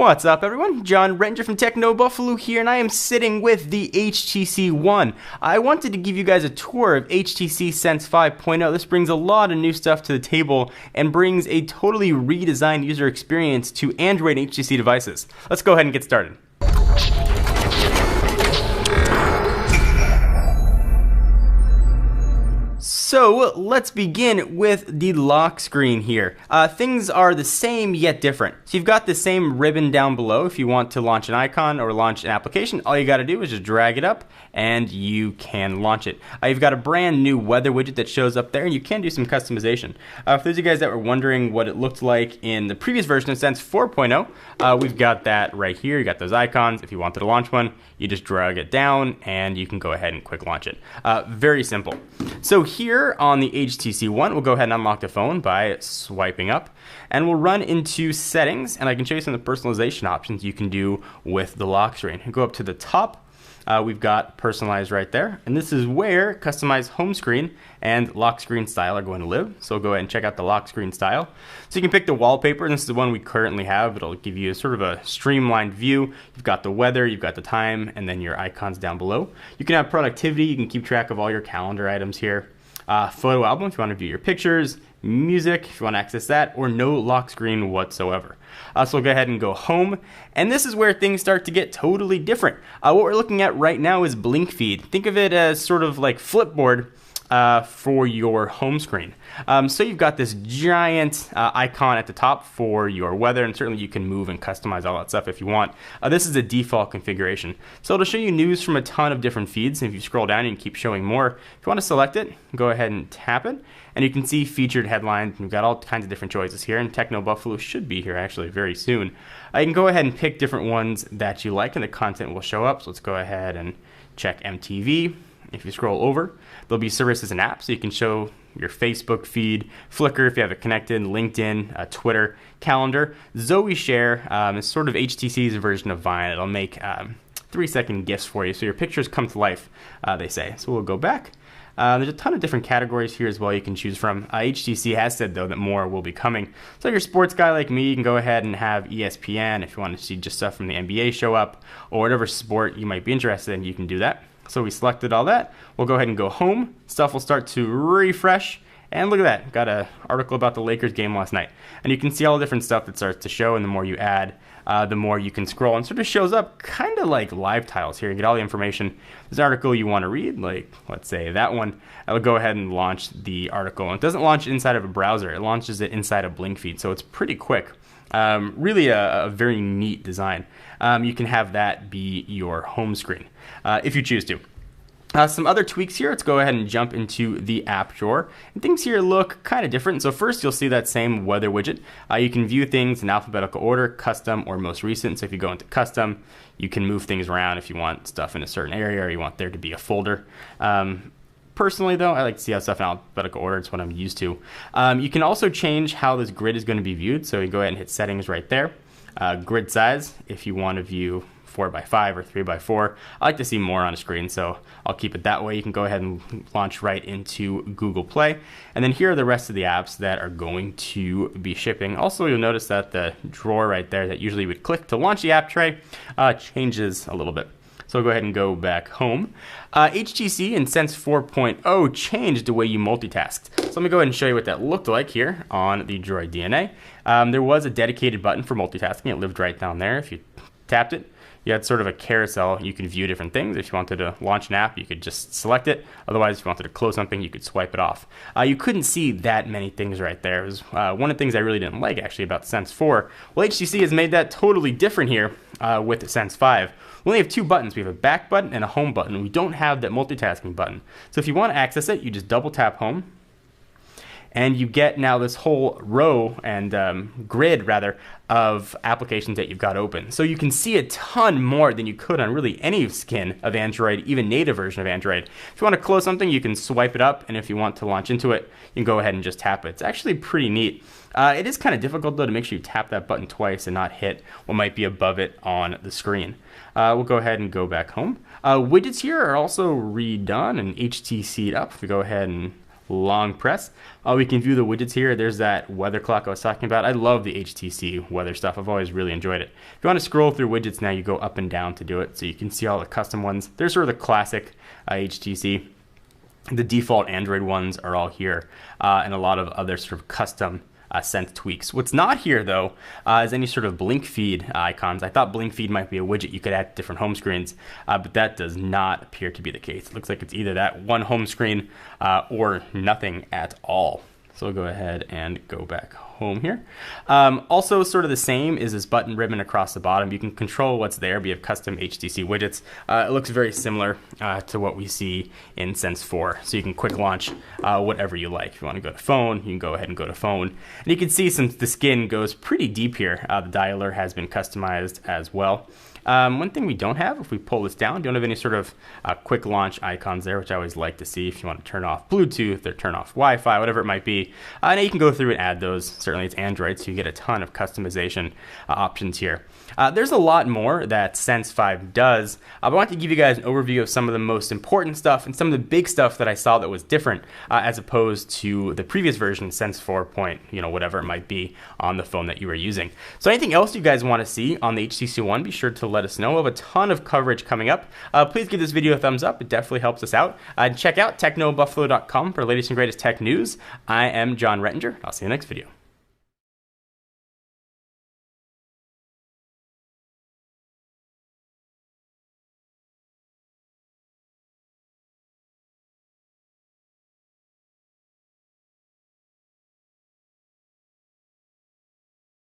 What's up, everyone? John Renger from Techno Buffalo here, and I am sitting with the HTC One. I wanted to give you guys a tour of HTC Sense 5.0. This brings a lot of new stuff to the table and brings a totally redesigned user experience to Android and HTC devices. Let's go ahead and get started. So let's begin with the lock screen here. Things are the same yet different. So you've got the same ribbon down below. If you want to launch an icon or launch an application, all you got to do is just drag it up and you can launch it. You've got a brand new weather widget that shows up there, and you can do some customization. For those of you guys that were wondering what it looked like in the previous version of Sense 4.0, we've got that right here. You got those icons. If you wanted to launch one, you just drag it down and you can go ahead and quick launch it. Very simple. So here on the HTC One, we'll go ahead and unlock the phone by swiping up, and we'll run into settings, and I can show you some of the personalization options you can do with the lock screen. Go up to the top. We've got personalized right there, and this is where customize home screen and lock screen style are going to live. So we'll go ahead and check out the lock screen style. So you can pick the wallpaper, and this is the one we currently have. It'll give you sort of a streamlined view. You've got the weather, you've got the time, and then your icons down below. You can have productivity. You can keep track of all your calendar items here. Photo album if you want to view your pictures, music if you want to access that, or no lock screen whatsoever. So we'll go ahead and go home, and this is where things start to get totally different. What we're looking at right now is blink feed. Think of it as sort of like Flipboard for your home screen. So you've got this giant icon at the top for your weather, and certainly you can move and customize all that stuff if you want. This is a default configuration. So it'll show you news from a ton of different feeds, and if you scroll down, you can keep showing more. If you want to select it, go ahead and tap it, and you can see featured headlines. We've got all kinds of different choices here, and Techno Buffalo should be here actually very soon. You can go ahead and pick different ones that you like, and the content will show up. So let's go ahead and check MTV. If you scroll over, there'll be services and apps, so you can show your Facebook feed, Flickr if you have it connected, LinkedIn, Twitter, Calendar. Zoe Share is sort of HTC's version of Vine. It'll make 3-second GIFs for you, so your pictures come to life, they say. So we'll go back. There's a ton of different categories here as well you can choose from. HTC has said, though, that more will be coming. So if you're a sports guy like me, you can go ahead and have ESPN. If you want to see just stuff from the NBA show up, or whatever sport you might be interested in, you can do that. So we selected all that. We'll go ahead and go home. Stuff will start to refresh. And look at that. Got an article about the Lakers game last night. And you can see all the different stuff that starts to show, and the more you add, the more you can scroll. And sort of shows up kind of like live tiles here. You get all the information. There's an article you want to read, like let's say that one. I'll go ahead and launch the article. And it doesn't launch inside of a browser. It launches it inside a blink feed. So it's pretty quick. Really a very neat design. You can have that be your home screen if you choose to. Some other tweaks here. Let's go ahead and jump into the app drawer. And things here look kind of different. So first, you'll see that same weather widget. You can view things in alphabetical order, custom, or most recent. So if you go into custom, you can move things around if you want stuff in a certain area or you want there to be a folder. Personally, though, I like to see how stuff in alphabetical order. It's what I'm used to. You can also change how this grid is going to be viewed. So you go ahead and hit settings right there. Grid size, if you want to view 4x5 or 3x4. I like to see more on a screen, so I'll keep it that way. You can go ahead and launch right into Google Play. And then here are the rest of the apps that are going to be shipping. Also, you'll notice that the drawer right there that usually would click to launch the app tray changes a little bit. So we'll go ahead and go back home. HTC and Sense 4.0 changed the way you multitasked. So let me go ahead and show you what that looked like here on the Droid DNA. There was a dedicated button for multitasking. It lived right down there. If you tapped it, you had sort of a carousel. You can view different things. If you wanted to launch an app, you could just select it. Otherwise, if you wanted to close something, you could swipe it off. You couldn't see that many things right there. It was one of the things I really didn't like, actually, about Sense 4. Well, HTC has made that totally different here with the Sense 5. We only have two buttons. We have a back button and a home button. We don't have that multitasking button. So if you want to access it, you just double tap home. And you get now this whole row and grid, rather, of applications that you've got open. So you can see a ton more than you could on really any skin of Android, even native version of Android. If you want to close something, you can swipe it up, and if you want to launch into it, you can go ahead and just tap it. It's actually pretty neat. It is kind of difficult, though, to make sure you tap that button twice and not hit what might be above it on the screen. We'll go ahead and go back home. Widgets here are also redone and HTC'd up. If we go ahead and long press. We can view the widgets here. There's that weather clock I was talking about. I love the HTC weather stuff. I've always really enjoyed it. If you want to scroll through widgets now, you go up and down to do it. So you can see all the custom ones. There's sort of the classic HTC. The default Android ones are all here, and a lot of other sort of custom Sense tweaks. What's not here though is any sort of blink feed icons. I thought blink feed might be a widget you could add to different home screens, but that does not appear to be the case. It looks like it's either that one home screen or nothing at all. So we'll go ahead and go back home here. Also sort of the same is this button ribbon across the bottom. You can control what's there, but you have custom HTC widgets. It looks very similar to what we see in Sense 4. So you can quick launch whatever you like. If you want to go to phone, you can go ahead and go to phone. And you can see since the skin goes pretty deep here, the dialer has been customized as well. One thing we don't have, if we pull this down, don't have any sort of quick launch icons there, which I always like to see if you want to turn off Bluetooth or turn off Wi-Fi, whatever it might be. Now you can go through and add those. Certainly it's Android, so you get a ton of customization options here. There's a lot more that Sense 5 does, but I want to give you guys an overview of some of the most important stuff and some of the big stuff that I saw that was different as opposed to the previous version, Sense 4 point, whatever it might be on the phone that you were using. So anything else you guys want to see on the HTC One, be sure to let us know. We'll have a ton of coverage coming up. Please give this video a thumbs up. It definitely helps us out. Check out technobuffalo.com for the latest and greatest tech news. I am John Rettinger. I'll see you in the next video.